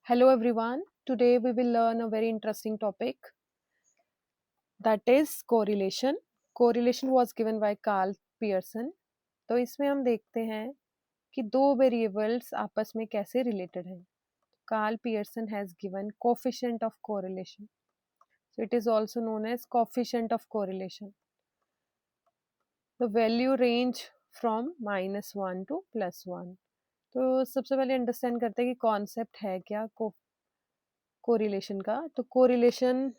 Hello everyone. Today we will learn a very interesting topic, that is correlation. Correlation was given by Carl Pearson. तो इसमें हम देखते हैं कि दो वेरिएबल्स आपस में कैसे रिलेटेड हैं. Carl Pearson has given coefficient of correlation. So it is also known as coefficient of correlation. The value range from -1 to +1. तो सबसे पहले अंडरस्टैंड करते हैं कि कॉन्सेप्ट है क्या कोरिलेशन का. तो कोरिलेशन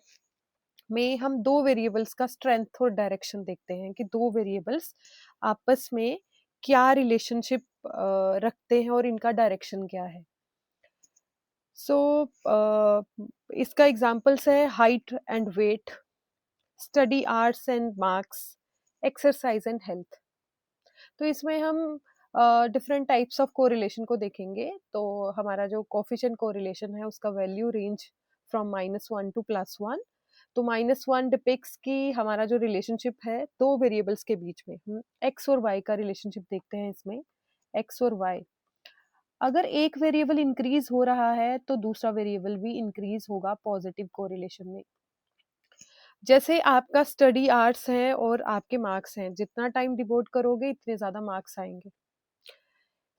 में हम दो वेरिएबल्स का स्ट्रेंथ और डायरेक्शन देखते हैं कि दो वेरिएबल्स आपस में क्या रिलेशनशिप रखते हैं और इनका डायरेक्शन क्या है. सो इसका एग्जांपल्स है height and weight, study hours and marks, exercise and health. तो इसमें हम डिफरेंट टाइप्स ऑफ कोरिलेशन को देखेंगे. तो हमारा जो कोफिशिएंट कोरिलेशन है उसका वैल्यू रेंज फ्रॉम -1 टू +1. तो -1 डिपिक्स कि हमारा जो रिलेशनशिप है दो वेरिएबल्स के बीच में, हम एक्स और वाई का रिलेशनशिप देखते हैं. इसमें एक्स और वाई, अगर एक वेरिएबल इंक्रीज हो रहा है तो दूसरा वेरिएबल भी इंक्रीज होगा पॉजिटिव कोरिलेशन में. जैसे आपका स्टडी आवर्स है और आपके मार्क्स हैं, जितना टाइम डिवोट करोगे इतने ज्यादा मार्क्स आएंगे.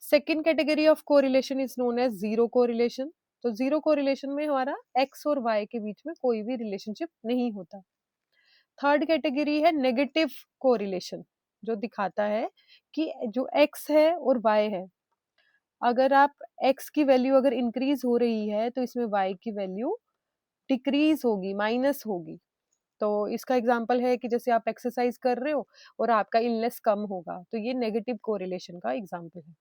Second category of correlation is known as zero correlation. तो जीरो कोरिलेशन में हमारा एक्स और वाई के बीच में कोई भी रिलेशनशिप नहीं होता. थर्ड कैटेगरी है नेगेटिव कोरिलेशन, जो दिखाता है कि जो एक्स है और वाई है, अगर आप एक्स की वैल्यू अगर इंक्रीज हो रही है तो इसमें वाई की वैल्यू डिक्रीज होगी, माइनस होगी. तो इसका एग्जांपल है कि जैसे आप एक्सरसाइज कर रहे हो और आपका इलनेस कम होगा, तो ये नेगेटिव कोरिलेशन का एग्जांपल है.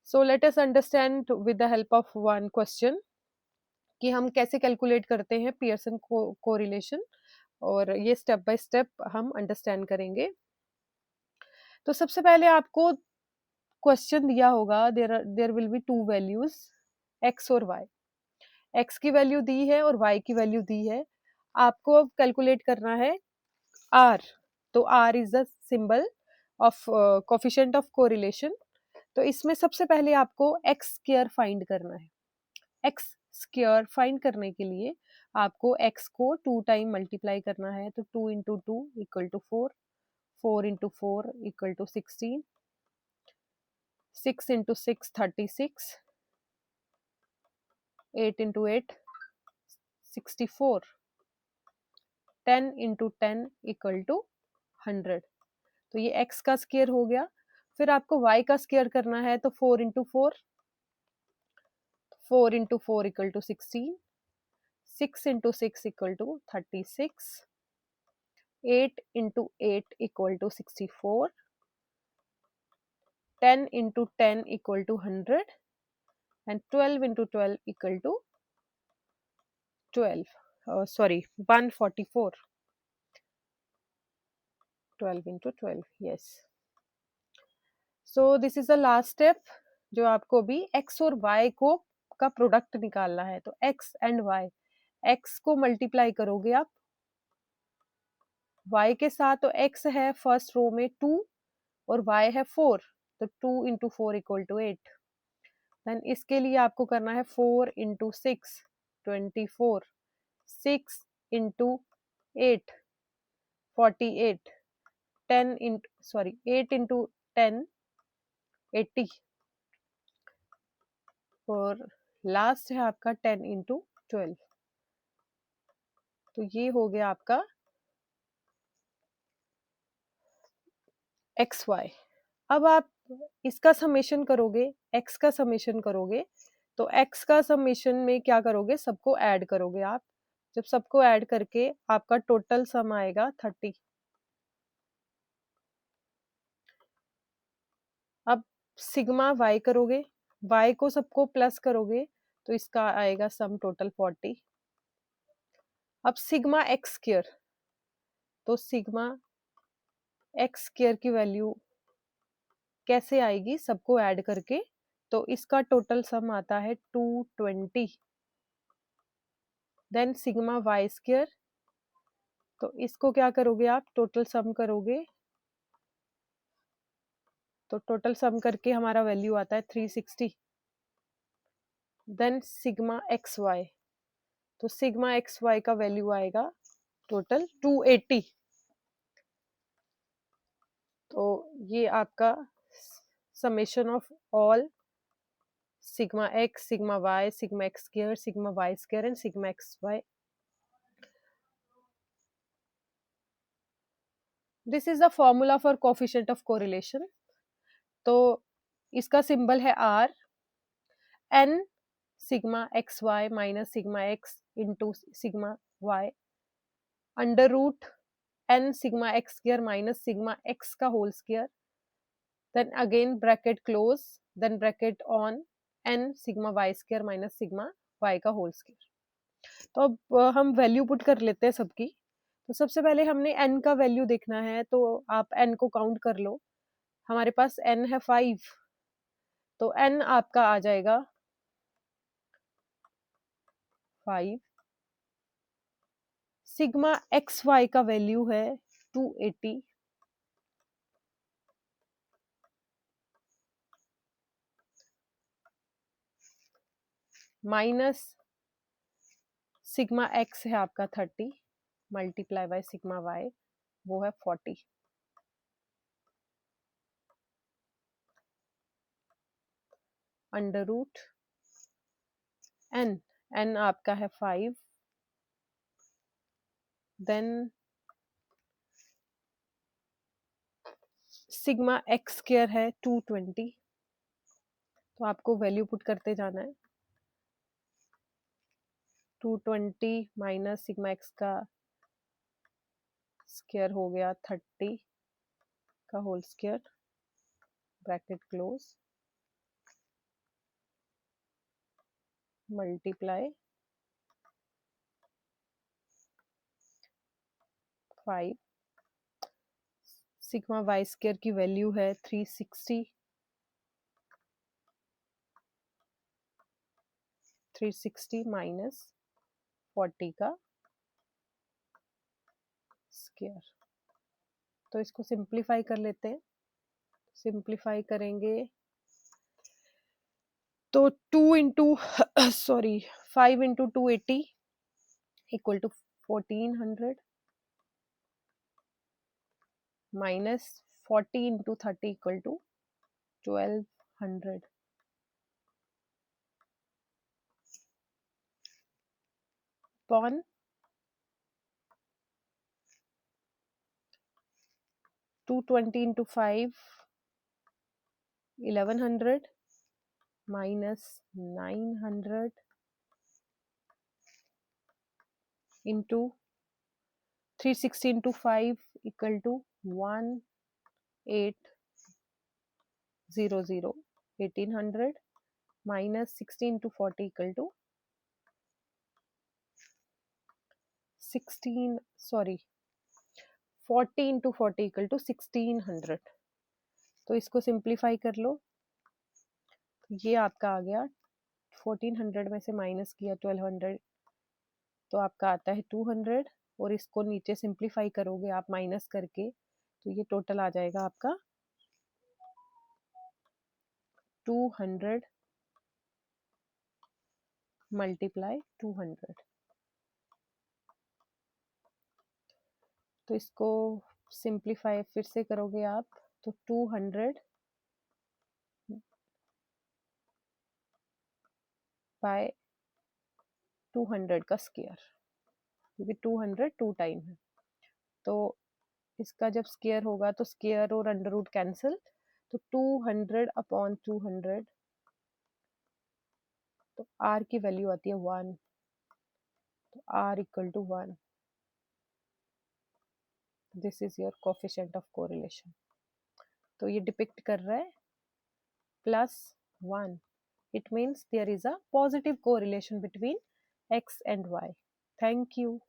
So let us understand with the help of one question कि हम कैसे कैलकुलेट करते हैं पियर्सन कोरिलेशन, और ये स्टेप बाय स्टेप हम अंडरस्टैंड करेंगे. तो सबसे पहले आपको क्वेश्चन दिया होगा, there will be two values, x और वाई. एक्स की वैल्यू दी है और वाई की वैल्यू दी है. आपको अब कैलकुलेट करना है आर. तो r is the symbol of coefficient of correlation. तो इसमें सबसे पहले आपको एक्स स्क्वायर फाइंड करना है. एक्स स्क्वायर फाइंड करने के लिए आपको एक्स को 2 टाइम मल्टीप्लाई करना है. तो 2 into 2 equal to 4, 4 into 4 equal to 16, 6 into 6 36, 8 into 8 64, 10 into 10 equal to 100. तो ये x का स्क्वायर हो गया. फिर आपको y का स्क्वायर करना है. तो 4 into 4, 4 into 4 equal to 16, 6 into 6 equal to 36, 8 into 8 equal to 64, 10 into 10 equal to 100, and 12 into 12 equal to 12. Sorry, 144. 12 into 12, yes. So this is the last step, जो आपको भी x और y को का प्रोडक्ट निकालना है. तो x एंड y, x को मल्टीप्लाई करोगे आप y के साथ. तो x है फर्स्ट रो में 2 और y है 4. तो 2 इंटू 4 इक्वल टू 8. देन इसके लिए आपको करना है 4 into 6 24, 6 into 8 48, 10 into sorry 8 into 10 80, और लास्ट है आपका 10 इंटू 12. तो ये हो गया आपका एक्स वाई. अब आप इसका समेशन करोगे, एक्स का समेशन करोगे. तो एक्स का समेशन में क्या करोगे, सबको ऐड करोगे आप. जब सबको ऐड करके आपका टोटल सम आएगा 30. अब सिग्मा वाई करोगे, वाई को सबको प्लस करोगे तो इसका आएगा सम टोटल 40. अब सिग्मा एक्स स्क्वायर, तो सिग्मा एक्स स्क्वायर की वैल्यू कैसे आएगी, सबको ऐड करके. तो इसका टोटल सम आता है 220. देन सिग्मा वाई स्क्वायर, तो इसको क्या करोगे आप, टोटल सम करोगे. तो टोटल सम करके हमारा वैल्यू आता है 360. देन सिग्मा एक्स वाई, तो सिग्मा एक्स वाई का वैल्यू आएगा टोटल 280। तो ये आपका summation of all sigma x, sigma y, sigma x square, sigma y square and sigma x y. This is the formula for coefficient of correlation. तो इसका symbol है r, n sigma x y minus sigma x into sigma y under root n sigma x square minus sigma x का whole square, then again bracket close, then bracket on n sigma y square minus sigma y का whole square. तो अब हम value put कर लेते हैं सबकी। तो सबसे पहले हमने n का वैल्यू देखना है, तो आप n को काउंट कर लो। हमारे पास n है 5, तो n आपका आ जाएगा 5। सिग्मा एक्स वाई का वैल्यू है 280 माइनस सिग्मा एक्स है आपका 30 मल्टीप्लाई बाय सिग्मा वाई वो है 40 अंडर रूट n आपका है 5, देन सिग्मा एक्स स्क्वायर है 220। तो आपको वैल्यू पुट करते जाना है। 220 माइनस सिग्मा एक्स का स्क्वायर हो गया 30 का whole square, bracket close, multiply 5। Sigma y square की वैल्यू है 360, 360 माइनस 40 का स्क्वायर। तो इसको सिंप्लीफाई कर लेते हैं। सिंप्लीफाई करेंगे तो 2 into sorry 5 into 280 equal to 1400 minus 40 into 30 equal to 1200 upon 220 into 5 1100 minus 900 into 360 into 5 equal to 1800 1800 minus 60 into 40 equal to 40 into 40 equal to 1600। तो इसको सिंप्लीफाई कर लो। ये आपका आ गया 1400 में से माइनस किया 1200 तो आपका आता है 200, और इसको नीचे सिंप्लीफाई करोगे आप माइनस करके, तो ये टोटल आ जाएगा आपका 200 मल्टीप्लाई 200। तो इसको सिंप्लीफाई फिर से करोगे आप, तो 200 बाय 200 का स्क्वायर, क्योंकि 200 टू टाइम है। तो इसका जब स्क्वायर होगा तो स्क्वायर और अंडर रूट कैंसिल, तो 200 अपॉन 200, तो r की वैल्यू आती है 1, तो r equal to 1। This is your coefficient of correlation. तो ये डिपिक्ट कर रहा है +1। It means there is a positive correlation between x and y. Thank you.